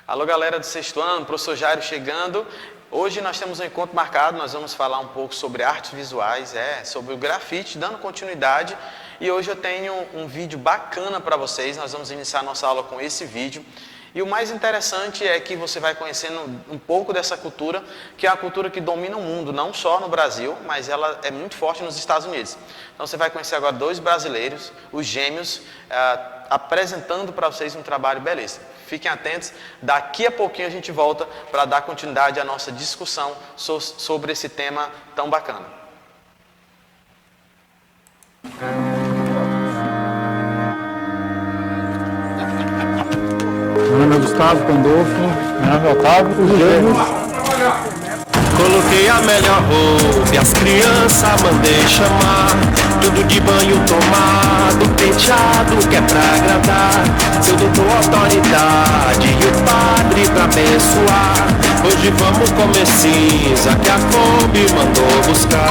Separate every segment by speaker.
Speaker 1: Alô, galera do sexto ano, professor Jairo chegando. Hoje nós temos um encontro marcado, nós vamos falar um pouco sobre artes visuais, sobre o grafite, dando continuidade. E hoje eu tenho um vídeo bacana para vocês, nós vamos iniciar nossa aula com esse vídeo. E o mais interessante é que você vai conhecendo um pouco dessa cultura, que é a cultura que domina o mundo, não só no Brasil, mas ela é muito forte nos Estados Unidos. Então você vai conhecer agora dois brasileiros, os gêmeos, apresentando para vocês um trabalho belíssimo. Fiquem atentos, daqui a pouquinho a gente volta para dar continuidade à nossa discussão sobre esse tema tão bacana.
Speaker 2: Meu nome é Gustavo Pandolfo, meu nome é Otávio, os gêmeos.
Speaker 3: Coloquei a melhor roupa e as crianças mandei chamar. Tudo de banho tomado, penteado que é pra agradar. Se eu não dou autoridade e o padre pra abençoar. Hoje vamos comer cinza que a Kombi mandou buscar.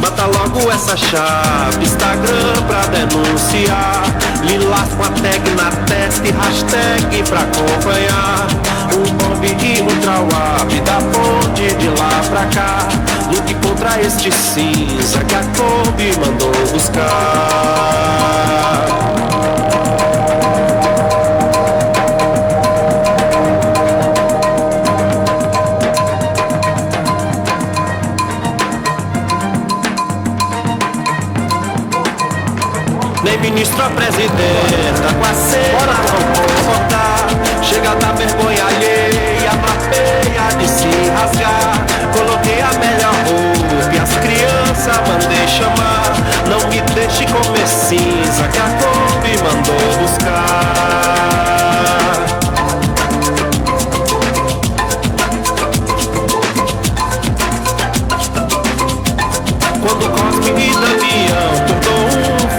Speaker 3: Bota logo essa chave, Instagram pra denunciar. Lilás com a tag na testa e hashtag pra acompanhar. Um bombe e um trawap da ponte de lá pra cá. Lute contra este cinza que a Kombi mandou buscar. Nem ministro a presidenta com a cena vão concordar. Chega da vergonha alheia, mapeia de se rasgar. Coloquei a melhor roupa e as crianças mandei chamar. Não me deixe comer cinza que a Kombi mandou buscar. Quando Cosme e Damião tudo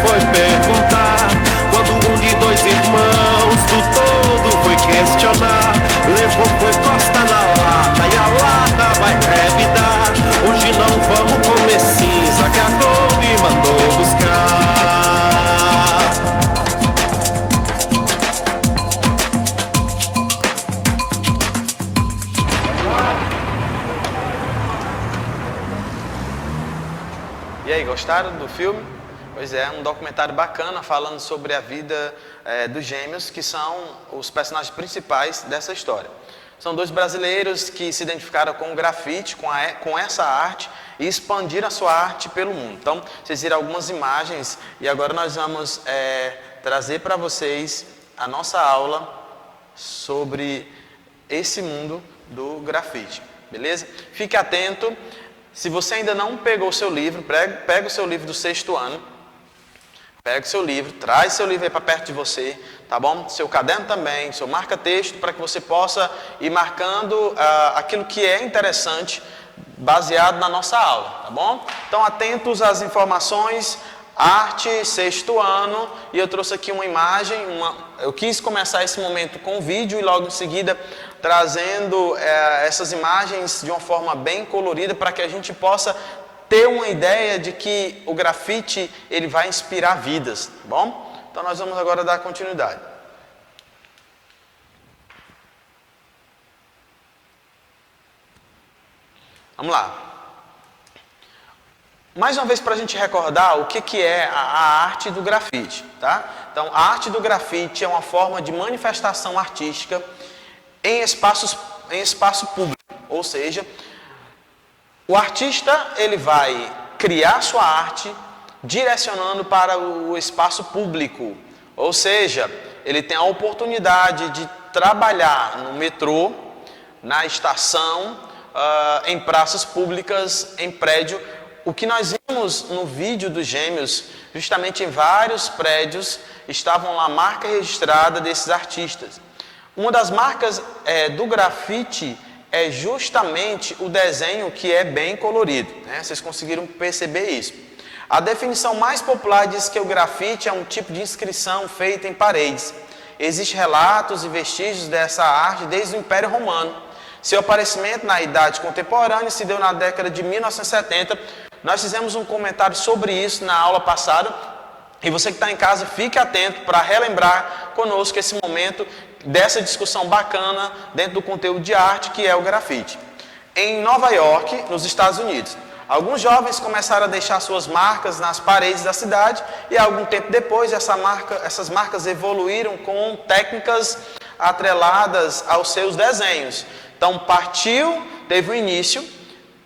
Speaker 3: foi perguntar. Quando um de dois irmãos do todo foi questionar. Levou, foi costa na lata e a lata vai revidar. Hoje não vamos comer cinza que a Kombi mandou buscar.
Speaker 1: E aí, gostaram do filme? Pois é, um documentário bacana falando sobre a vida dos gêmeos, que são os personagens principais dessa história. São dois brasileiros que se identificaram com o grafite, com essa arte, e expandiram a sua arte pelo mundo. Então, vocês viram algumas imagens, e agora nós vamos trazer para vocês a nossa aula sobre esse mundo do grafite, beleza? Fique atento. Se você ainda não pegou o seu livro, pega o seu livro do sexto ano. Pega o seu livro, traz seu livro aí para perto de você, tá bom? Seu caderno também, seu marca-texto, para que você possa ir marcando aquilo que é interessante, baseado na nossa aula, tá bom? Então, atentos às informações, arte, sexto ano, e eu trouxe aqui uma imagem, eu quis começar esse momento com vídeo e logo em seguida trazendo essas imagens de uma forma bem colorida para que a gente possa ter uma ideia de que o grafite ele vai inspirar vidas, tá bom? Então nós vamos agora dar continuidade. Vamos lá. Mais uma vez para a gente recordar o que é a arte do grafite, tá? Então a arte do grafite é uma forma de manifestação artística em espaço público, ou seja, o artista ele vai criar sua arte direcionando para o espaço público, ou seja, ele tem a oportunidade de trabalhar no metrô, na estação, em praças públicas, em prédio. O que nós vimos no vídeo dos gêmeos, justamente em vários prédios, estavam lá a marca registrada desses artistas. Uma das marcas do grafite é justamente o desenho que é bem colorido, né? Vocês conseguiram perceber isso. A definição mais popular diz que o grafite é um tipo de inscrição feita em paredes. Existem relatos e vestígios dessa arte desde o Império Romano. Seu aparecimento na idade contemporânea se deu na década de 1970. Nós fizemos um comentário sobre isso na aula passada. E você que está em casa, fique atento para relembrar conosco esse momento dessa discussão bacana dentro do conteúdo de arte que é o grafite. Em Nova York, nos Estados Unidos, alguns jovens começaram a deixar suas marcas nas paredes da cidade e algum tempo depois essas marcas evoluíram com técnicas atreladas aos seus desenhos. Então teve um início,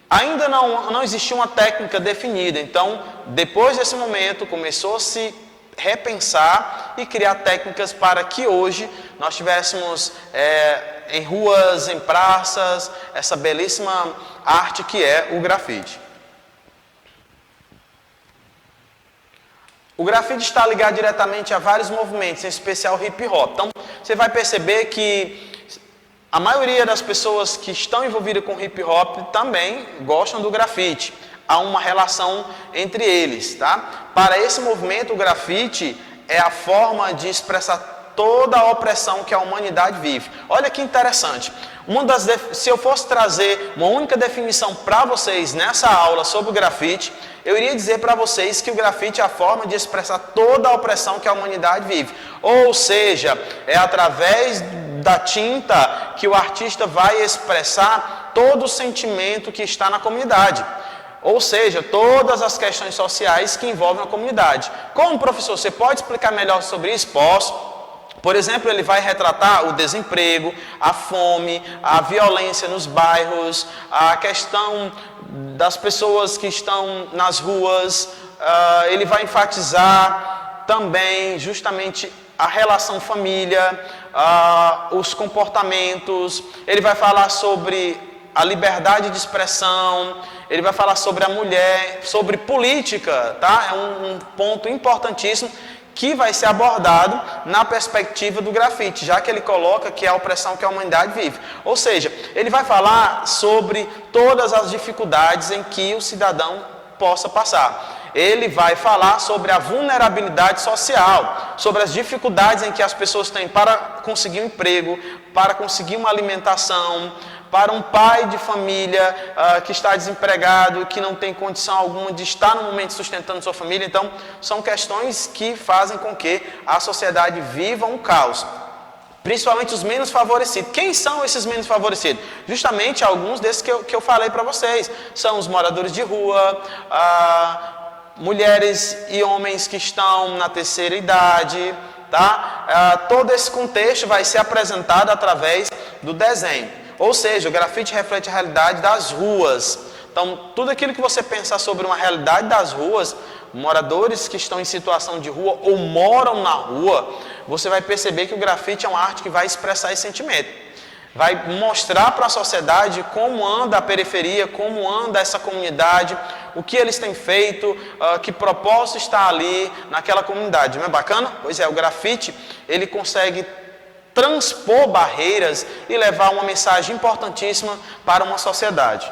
Speaker 1: ainda não existia uma técnica definida. Então, depois desse momento, começou a se repensar e criar técnicas para que hoje nós tivéssemos em ruas, em praças, essa belíssima arte que é o grafite. O grafite está ligado diretamente a vários movimentos, em especial o hip hop. Então, você vai perceber que a maioria das pessoas que estão envolvidas com hip hop também gostam do grafite. Há uma relação entre eles, tá? Para esse movimento, o grafite é a forma de expressar toda a opressão que a humanidade vive. Olha que interessante. Se eu fosse trazer uma única definição para vocês nessa aula sobre o grafite, eu iria dizer para vocês que o grafite é a forma de expressar toda a opressão que a humanidade vive. Ou seja, é através da tinta que o artista vai expressar todo o sentimento que está na comunidade. Ou seja, todas as questões sociais que envolvem a comunidade. Como professor, você pode explicar melhor sobre isso? Posso. Por exemplo, ele vai retratar o desemprego, a fome, a violência nos bairros, a questão das pessoas que estão nas ruas. Ele vai enfatizar também justamente a relação família, os comportamentos. Ele vai falar sobre a liberdade de expressão, ele vai falar sobre a mulher, sobre política, tá? É um ponto importantíssimo que vai ser abordado na perspectiva do grafite, já que ele coloca que é a opressão que a humanidade vive. Ou seja, ele vai falar sobre todas as dificuldades em que o cidadão possa passar. Ele vai falar sobre a vulnerabilidade social, sobre as dificuldades em que as pessoas têm para conseguir um emprego, para conseguir uma alimentação, para um pai de família que está desempregado, que não tem condição alguma de estar no momento sustentando sua família. Então, são questões que fazem com que a sociedade viva um caos. Principalmente os menos favorecidos. Quem são esses menos favorecidos? Justamente alguns desses que eu falei para vocês. São os moradores de rua, mulheres e homens que estão na terceira idade, tá? Todo esse contexto vai ser apresentado através do desenho. Ou seja, o grafite reflete a realidade das ruas. Então, tudo aquilo que você pensar sobre uma realidade das ruas, moradores que estão em situação de rua ou moram na rua, você vai perceber que o grafite é uma arte que vai expressar esse sentimento. Vai mostrar para a sociedade como anda a periferia, como anda essa comunidade, o que eles têm feito, que propósito está ali naquela comunidade. Não é bacana? Pois é, o grafite, ele consegue transpor barreiras e levar uma mensagem importantíssima para uma sociedade.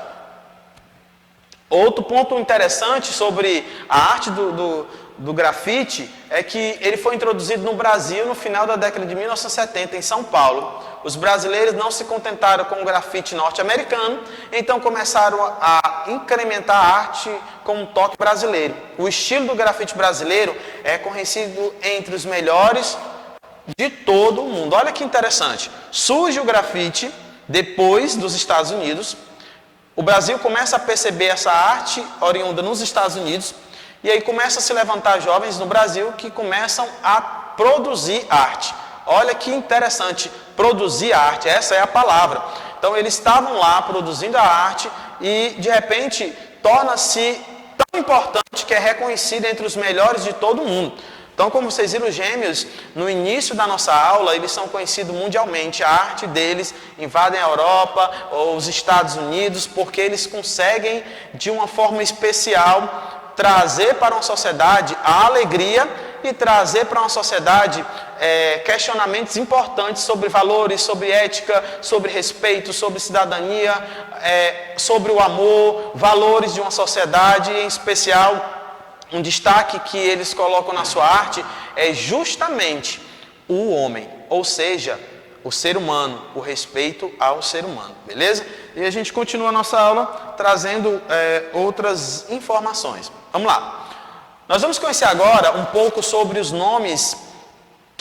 Speaker 1: Outro ponto interessante sobre a arte do grafite é que ele foi introduzido no Brasil no final da década de 1970, em São Paulo. Os brasileiros não se contentaram com o grafite norte-americano, então começaram a incrementar a arte com um toque brasileiro. O estilo do grafite brasileiro é conhecido entre os melhores de todo o mundo. Olha que interessante. Surge o grafite depois dos Estados Unidos. O Brasil começa a perceber essa arte oriunda nos Estados Unidos. E aí começa a se levantar jovens no Brasil que começam a produzir arte. Olha que interessante. Produzir arte, essa é a palavra. Então eles estavam lá produzindo a arte e de repente torna-se tão importante que é reconhecido entre os melhores de todo o mundo. Então, como vocês viram, os Gêmeos, no início da nossa aula, eles são conhecidos mundialmente. A arte deles invadem a Europa ou os Estados Unidos, porque eles conseguem, de uma forma especial, trazer para uma sociedade a alegria e trazer para uma sociedade questionamentos importantes sobre valores, sobre ética, sobre respeito, sobre cidadania, sobre o amor, valores de uma sociedade, em especial. Um destaque que eles colocam na sua arte é justamente o homem, ou seja, o ser humano, o respeito ao ser humano, beleza? E a gente continua a nossa aula trazendo outras informações. Vamos lá. Nós vamos conhecer agora um pouco sobre os nomes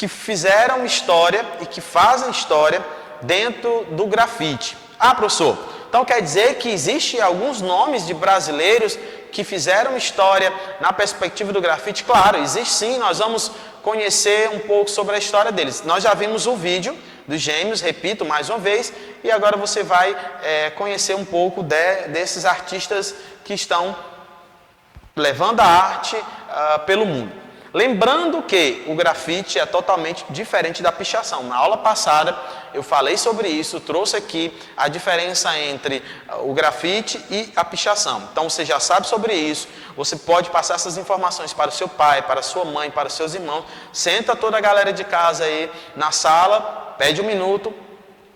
Speaker 1: que fizeram história e que fazem história dentro do grafite. Ah, professor, então quer dizer que existem alguns nomes de brasileiros que fizeram história na perspectiva do grafite? Claro, existe sim, nós vamos conhecer um pouco sobre a história deles. Nós já vimos o vídeo dos Gêmeos, repito mais uma vez, e agora você vai conhecer um pouco desses artistas que estão levando a arte pelo mundo. Lembrando que o grafite é totalmente diferente da pichação. Na aula passada eu falei sobre isso, trouxe aqui a diferença entre o grafite e a pichação. Então você já sabe sobre isso, você pode passar essas informações para o seu pai, para a sua mãe, para os seus irmãos. Senta toda a galera de casa aí na sala, pede um minuto,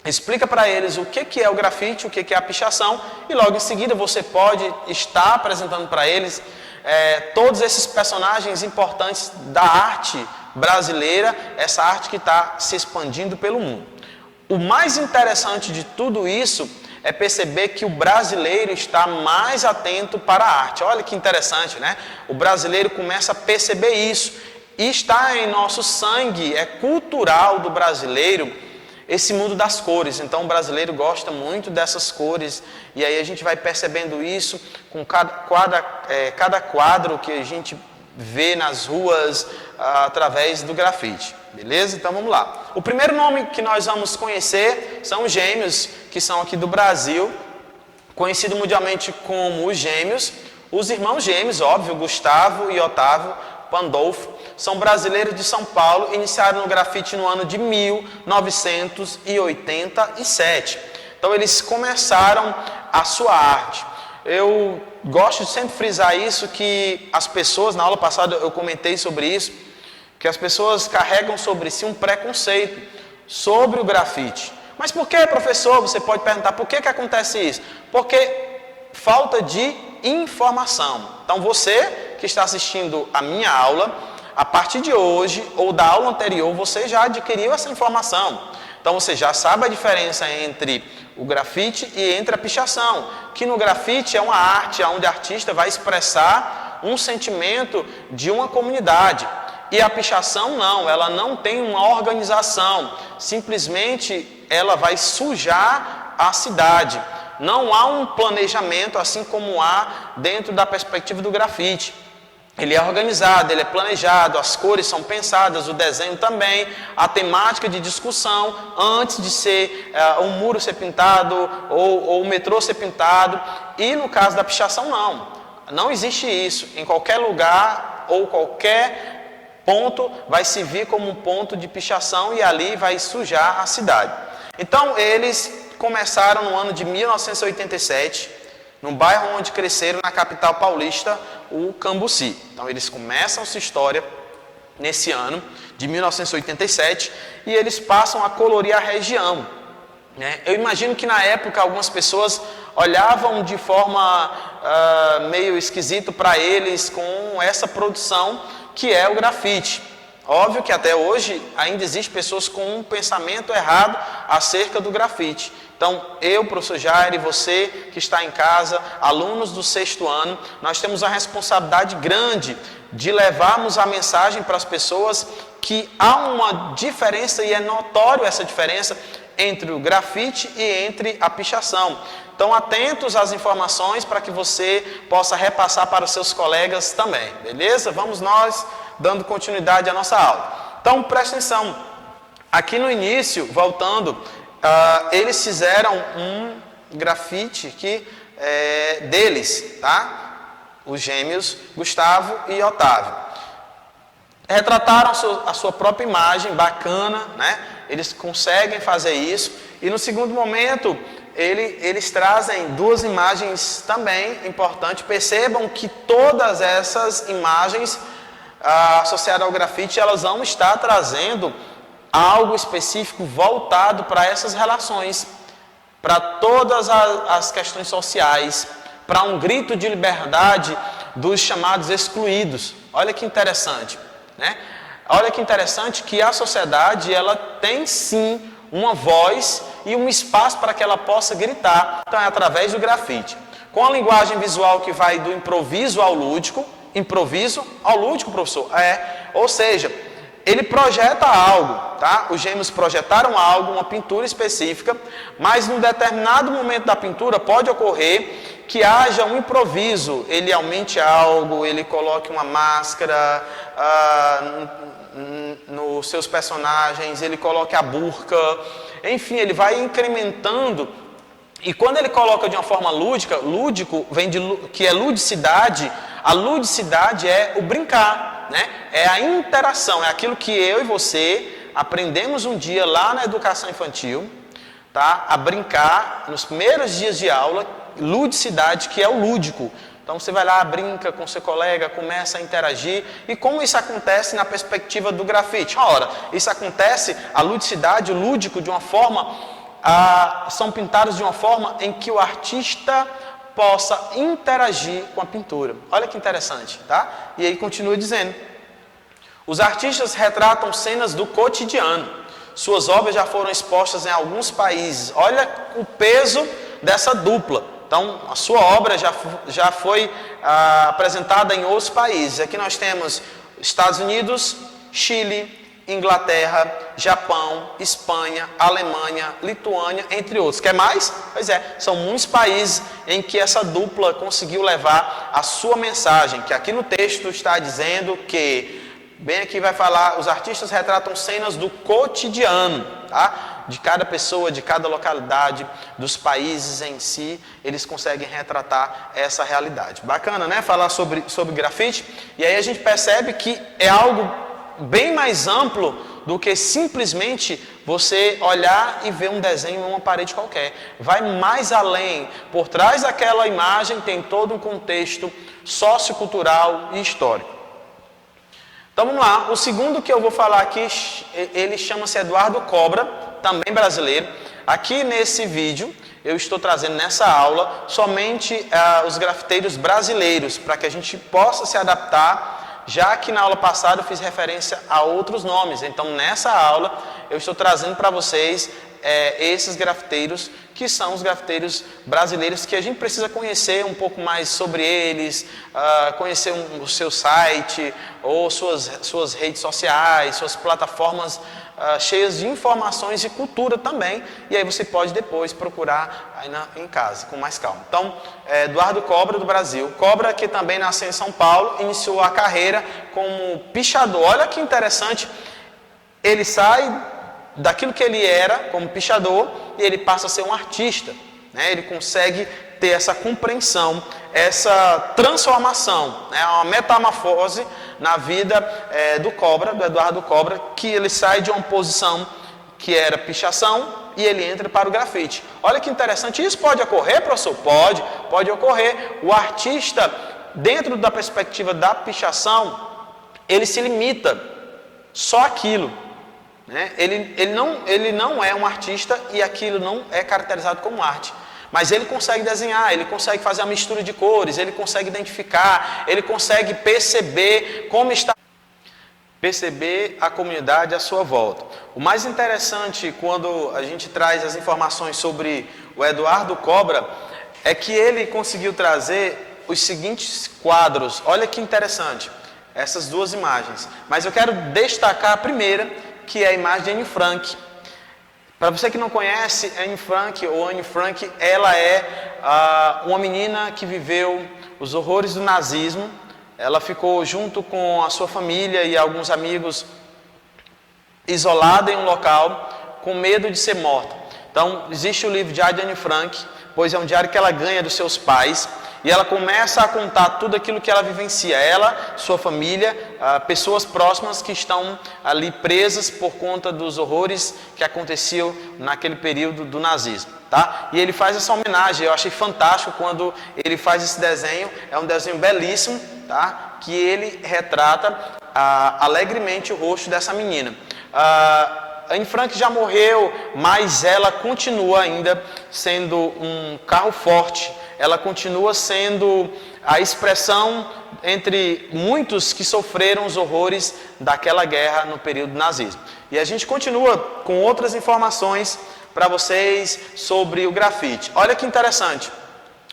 Speaker 1: explica para eles o que é o grafite, o que é a pichação, e logo em seguida você pode estar apresentando para eles todos esses personagens importantes da arte brasileira, essa arte que está se expandindo pelo mundo. O mais interessante de tudo isso é perceber que o brasileiro está mais atento para a arte. Olha que interessante, né? O brasileiro começa a perceber isso. E está em nosso sangue, é cultural do brasileiro esse mundo das cores. Então o brasileiro gosta muito dessas cores, e aí a gente vai percebendo isso com cada quadro que a gente vê nas ruas através do grafite, beleza? Então vamos lá. O primeiro nome que nós vamos conhecer são os Gêmeos, que são aqui do Brasil, conhecido mundialmente como os Gêmeos. Os irmãos gêmeos, óbvio, Gustavo e Otávio Pandolfo, são brasileiros de São Paulo, iniciaram no grafite no ano de 1987. Então eles começaram a sua arte. Eu gosto de sempre frisar isso, que as pessoas, na aula passada eu comentei sobre isso, que as pessoas carregam sobre si um preconceito sobre o grafite. Mas por que, professor? Você pode perguntar, por que acontece isso? Porque falta de informação. Então você que está assistindo a minha aula, a partir de hoje ou da aula anterior, você já adquiriu essa informação. Então você já sabe a diferença entre o grafite e entre a pichação. Que no grafite é uma arte onde o artista vai expressar um sentimento de uma comunidade. E a pichação não, ela não tem uma organização. Simplesmente ela vai sujar a cidade. Não há um planejamento assim como há dentro da perspectiva do grafite. Ele é organizado, ele é planejado, as cores são pensadas, o desenho também, a temática de discussão, antes de ser um muro ser pintado ou o metrô ser pintado. E no caso da pichação não existe isso. Em qualquer lugar ou qualquer ponto vai servir como um ponto de pichação e ali vai sujar a cidade. Então eles começaram no ano de 1987, no bairro onde cresceram, na capital paulista, o Cambuci. Então eles começam sua história nesse ano de 1987 e eles passam a colorir a região, né? Eu imagino que na época algumas pessoas olhavam de forma meio esquisito para eles com essa produção que é o grafite. Óbvio que até hoje ainda existe pessoas com um pensamento errado acerca do grafite. Então, eu, professor Jair, e você que está em casa, alunos do 6º ano, nós temos a responsabilidade grande de levarmos a mensagem para as pessoas que há uma diferença, e é notório essa diferença, entre o grafite e entre a pichação. Então, atentos às informações para que você possa repassar para os seus colegas também, beleza? Vamos nós dando continuidade à nossa aula. Então, presta atenção. Aqui no início, voltando, eles fizeram um grafite que deles, tá? Os gêmeos Gustavo e Otávio. Retrataram a sua própria imagem, bacana, né? Eles conseguem fazer isso. E no segundo momento, eles trazem duas imagens também importantes. Percebam que todas essas imagens associadas ao grafite, elas vão estar trazendo algo específico voltado para essas relações, para todas as questões sociais, para um grito de liberdade dos chamados excluídos. Olha que interessante, né? Olha que interessante que a sociedade, ela tem sim uma voz e um espaço para que ela possa gritar. Então é através do grafite. Com a linguagem visual que vai do improviso ao lúdico. Improviso ao lúdico, professor? Ou seja, ele projeta algo, tá? Os gêmeos projetaram algo, uma pintura específica, mas num determinado momento da pintura pode ocorrer que haja um improviso, ele aumente algo, ele coloque uma máscara nos seus personagens, ele coloque a burca, enfim, ele vai incrementando. E quando ele coloca de uma forma lúdica, lúdico vem que é ludicidade, a ludicidade é o brincar, né? É a interação, é aquilo que eu e você aprendemos um dia lá na educação infantil, tá? A brincar nos primeiros dias de aula, ludicidade, que é o lúdico. Então você vai lá, brinca com seu colega, começa a interagir. E como isso acontece na perspectiva do grafite? Ora, isso acontece, a ludicidade, o lúdico, de uma forma, são pintados de uma forma em que o artista possa interagir com a pintura. Olha que interessante, tá? E aí continua dizendo: os artistas retratam cenas do cotidiano. Suas obras já foram expostas em alguns países. Olha o peso dessa dupla. Então, a sua obra já foi apresentada em outros países. Aqui nós temos Estados Unidos, Chile, Inglaterra, Japão, Espanha, Alemanha, Lituânia, entre outros. Quer mais? Pois é, são muitos países em que essa dupla conseguiu levar a sua mensagem, que aqui no texto está dizendo que, bem aqui vai falar, os artistas retratam cenas do cotidiano, tá? De cada pessoa, de cada localidade, dos países em si, eles conseguem retratar essa realidade. Bacana, né? Falar sobre grafite. E aí a gente percebe que é algo bem mais amplo do que simplesmente você olhar e ver um desenho em uma parede qualquer. Vai mais além. Por trás daquela imagem tem todo um contexto sociocultural e histórico. Então vamos lá. O segundo que eu vou falar aqui, ele chama-se Eduardo Cobra, também brasileiro. Aqui nesse vídeo eu estou trazendo nessa aula somente os grafiteiros brasileiros, para que a gente possa se adaptar, já que na aula passada eu fiz referência a outros nomes. Então nessa aula eu estou trazendo para vocês esses grafiteiros, que são os grafiteiros brasileiros, que a gente precisa conhecer um pouco mais sobre eles, conhecer o seu site, ou suas redes sociais, suas plataformas cheias de informações e cultura também, e aí você pode depois procurar aí em casa, com mais calma. Então, Eduardo Cobra, do Brasil. Cobra, que também nasceu em São Paulo, iniciou a carreira como pichador. Olha que interessante, ele sai daquilo que ele era como pichador e ele passa a ser um artista, né? Ele consegue ter essa compreensão, essa transformação, né? Uma metamorfose na vida do Cobra, do Eduardo Cobra, que ele sai de uma posição que era pichação e ele entra para o grafite. Olha que interessante, isso pode ocorrer, professor? Pode ocorrer. O artista, dentro da perspectiva da pichação, ele se limita só àquilo, né? Ele não é um artista e aquilo não é caracterizado como arte. Mas ele consegue desenhar, ele consegue fazer a mistura de cores, ele consegue identificar, ele consegue perceber a comunidade à sua volta. O mais interessante quando a gente traz as informações sobre o Eduardo Cobra é que ele conseguiu trazer os seguintes quadros. Olha que interessante, essas duas imagens. Mas eu quero destacar a primeira, que é a imagem de Anne Frank. Para você que não conhece, Anne Frank, ela é uma menina que viveu os horrores do nazismo. Ela ficou junto com a sua família e alguns amigos isolada em um local, com medo de ser morta. Então, existe o livro Diário de Anne Frank, pois é um diário que ela ganha dos seus pais, e ela começa a contar tudo aquilo que ela vivencia. Ela, sua família, pessoas próximas que estão ali presas por conta dos horrores que aconteciam naquele período do nazismo, tá? E ele faz essa homenagem, eu achei fantástico quando ele faz esse desenho, é um desenho belíssimo, tá? Que ele retrata alegremente o rosto dessa menina. Anne Frank já morreu, mas ela continua ainda sendo um carro forte. Ela continua sendo a expressão entre muitos que sofreram os horrores daquela guerra no período do nazismo. E a gente continua com outras informações para vocês sobre o grafite. Olha que interessante.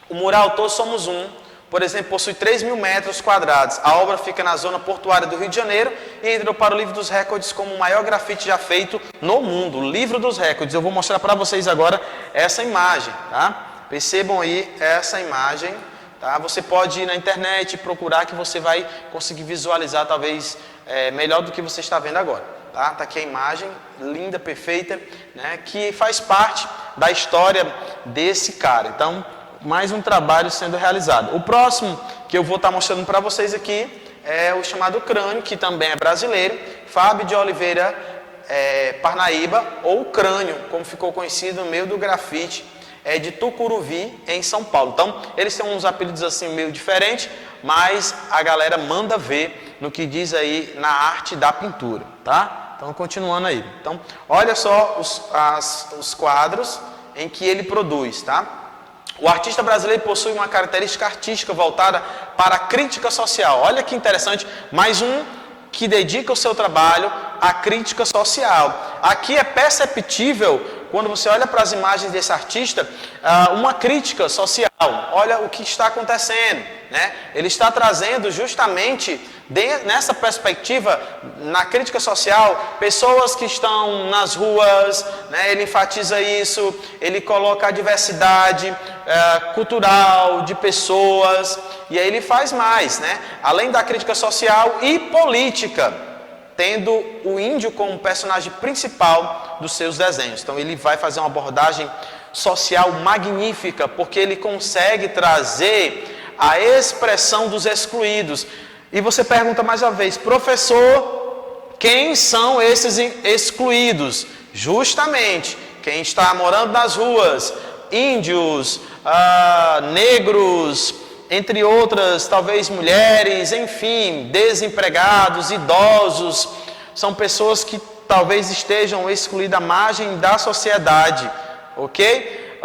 Speaker 1: O mural Todos Somos Um, por exemplo, possui 3.000 metros quadrados. A obra fica na zona portuária do Rio de Janeiro e entrou para o livro dos recordes como o maior grafite já feito no mundo. O livro dos recordes. Eu vou mostrar para vocês agora essa imagem, tá? Percebam aí essa imagem, tá? Você pode ir na internet e procurar que você vai conseguir visualizar talvez melhor do que você está vendo agora. Tá aqui a imagem, linda, perfeita, né? Que faz parte da história desse cara. Então, mais um trabalho sendo realizado. O próximo que eu vou estar mostrando para vocês aqui é o chamado Crânio, que também é brasileiro, Fábio de Oliveira Parnaíba, ou Crânio, como ficou conhecido no meio do grafite, de Tucuruvi, em São Paulo. Então, eles têm uns apelidos assim meio diferentes, mas a galera manda ver no que diz aí na arte da pintura, tá? Então, continuando aí. Então, olha só os quadros em que ele produz, tá? O artista brasileiro possui uma característica artística voltada para a crítica social. Olha que interessante, mais um que dedica o seu trabalho à crítica social. Aqui é perceptível, quando você olha para as imagens desse artista, uma crítica social. Olha o que está acontecendo, né? Ele está trazendo justamente, nessa perspectiva, na crítica social, pessoas que estão nas ruas, né? Ele enfatiza isso, ele coloca a diversidade cultural de pessoas, e aí ele faz mais, né? Além da crítica social e política, tendo o índio como personagem principal dos seus desenhos. Então ele vai fazer uma abordagem social magnífica, porque ele consegue trazer a expressão dos excluídos. E você pergunta mais uma vez, professor, quem são esses excluídos? Justamente quem está morando nas ruas, índios, negros, entre outras, talvez mulheres, enfim, desempregados, idosos, são pessoas que talvez estejam excluídas à margem da sociedade, ok?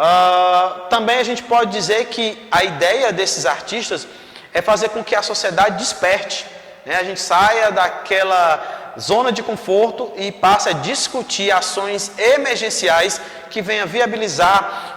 Speaker 1: Também a gente pode dizer que a ideia desses artistas é fazer com que a sociedade desperte, né? A gente saia daquela zona de conforto e passe a discutir ações emergenciais que venham viabilizar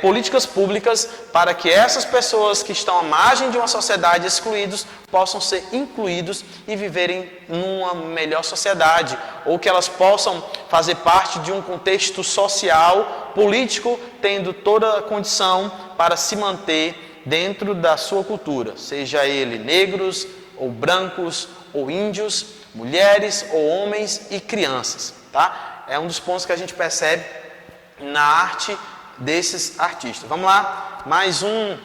Speaker 1: políticas públicas para que essas pessoas que estão à margem de uma sociedade excluídos possam ser incluídos e viverem numa melhor sociedade, ou que elas possam fazer parte de um contexto social, político, tendo toda a condição para se manter dentro da sua cultura, seja ele negros, ou brancos, ou índios, mulheres, ou homens e crianças, tá? É um dos pontos que a gente percebe na arte desses artistas. Vamos lá, mais um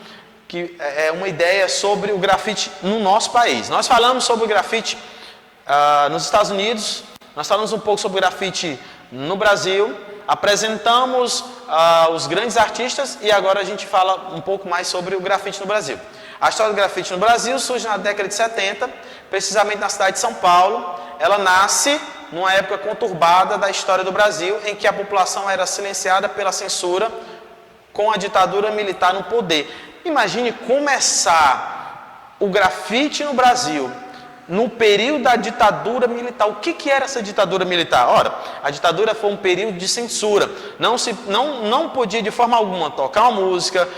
Speaker 1: que é uma ideia sobre o grafite no nosso país. Nós falamos sobre o grafite nos Estados Unidos, nós falamos um pouco sobre o grafite no Brasil, apresentamos os grandes artistas e agora a gente fala um pouco mais sobre o grafite no Brasil. A história do grafite no Brasil surge na década de 70, precisamente na cidade de São Paulo. Ela nasce numa época conturbada da história do Brasil, em que a população era silenciada pela censura com a ditadura militar no poder. Imagine começar o grafite no Brasil no período da ditadura militar. O que era essa ditadura militar? Ora, a ditadura foi um período de censura. Não podia de forma alguma tocar uma música,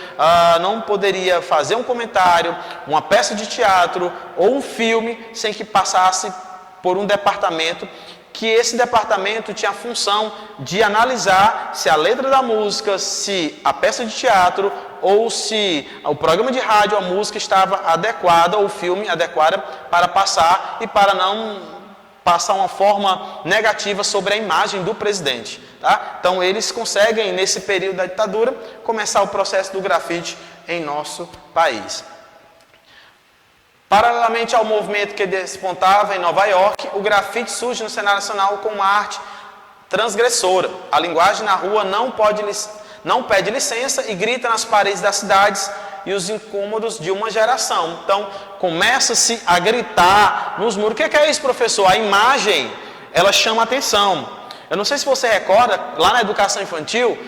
Speaker 1: não poderia fazer um comentário, uma peça de teatro ou um filme sem que passasse por um departamento, que esse departamento tinha a função de analisar se a letra da música, se a peça de teatro ou se o programa de rádio, a música estava adequada, ou o filme adequada para passar e para não passar uma forma negativa sobre a imagem do presidente, tá? Então eles conseguem, nesse período da ditadura, começar o processo do grafite em nosso país. Paralelamente ao movimento que despontava em Nova York, o grafite surge no cenário nacional como uma arte transgressora. A linguagem na rua não pede licença e grita nas paredes das cidades e os incômodos de uma geração. Então, começa-se a gritar nos muros. O que é isso, professor? A imagem, ela chama atenção. Eu não sei se você recorda, lá na educação infantil,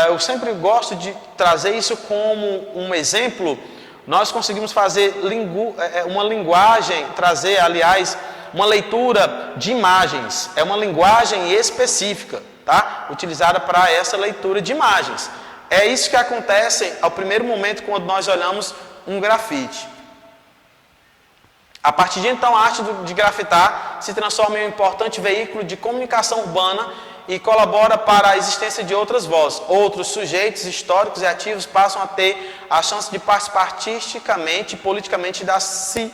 Speaker 1: eu sempre gosto de trazer isso como um exemplo. Nós conseguimos fazer uma linguagem, trazer, aliás, uma leitura de imagens. É uma linguagem específica, tá? Utilizada para essa leitura de imagens. É isso que acontece ao primeiro momento quando nós olhamos um grafite. A partir de então, a arte de grafitar se transforma em um importante veículo de comunicação urbana e colabora para a existência de outras vozes. Outros sujeitos históricos e ativos passam a ter a chance de participar artisticamente e politicamente da cidade.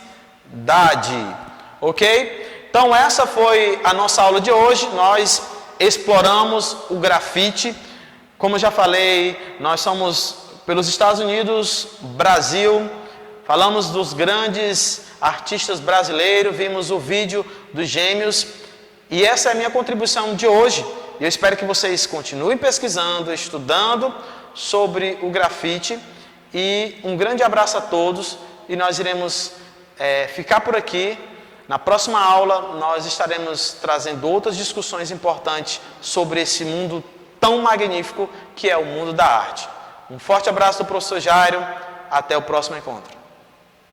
Speaker 1: Ok? Então essa foi a nossa aula de hoje. Nós exploramos o grafite. Como eu já falei, nós somos pelos Estados Unidos, Brasil. Falamos dos grandes artistas brasileiros, vimos o vídeo dos Gêmeos e essa é a minha contribuição de hoje. Eu espero que vocês continuem pesquisando, estudando sobre o grafite e um grande abraço a todos e nós iremos ficar por aqui. Na próxima aula nós estaremos trazendo outras discussões importantes sobre esse mundo tão magnífico que é o mundo da arte. Um forte abraço do professor Jairo, até o próximo encontro.